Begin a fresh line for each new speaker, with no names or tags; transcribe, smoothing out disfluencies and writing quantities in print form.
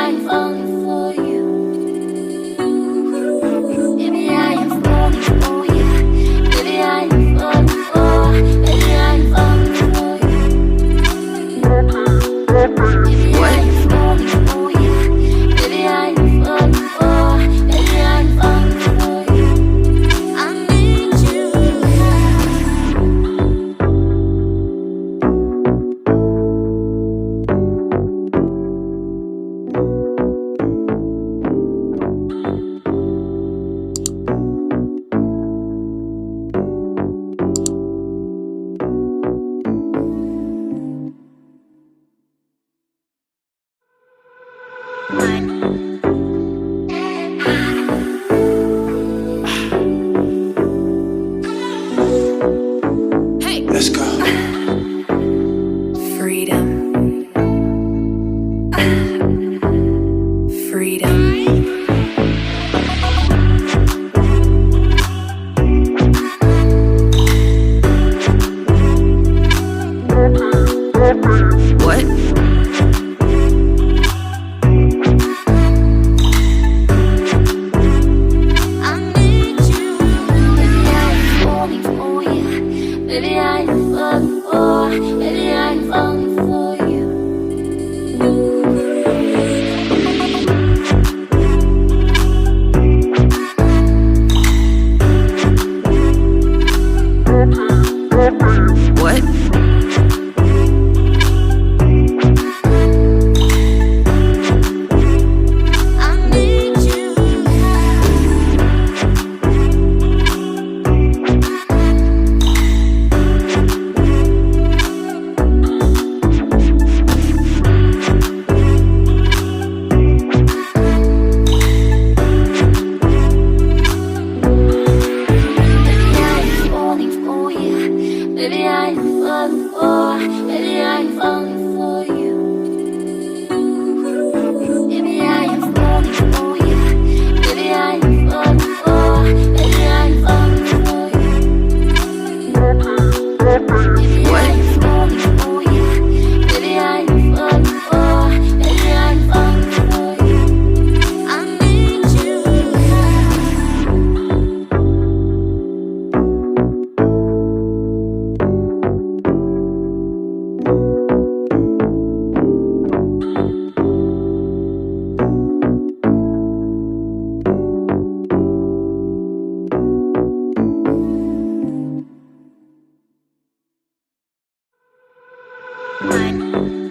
I'm falling for you. Baby, I am falling for you. Baby, I am falling for. Baby, I am falling for you. Baby, I am falling for you. Baby, I am falling for. Baby, I am falling for you. I need you.
Let's go.
Freedom. Freedom. What?
I need you. Baby, I'm falling for you. Baby, I'm falling for. Baby, I'm falling for you.
What?
I need you. Baby, I'm falling for you. Baby, I'm falling for. Baby, I'm falling for you. Baby, I am falling for you. Baby, I am falling for. Baby, I am falling for you. Baby, I am falling for you. Baby, I am falling for. Baby, I am falling for you. I need you. Bye.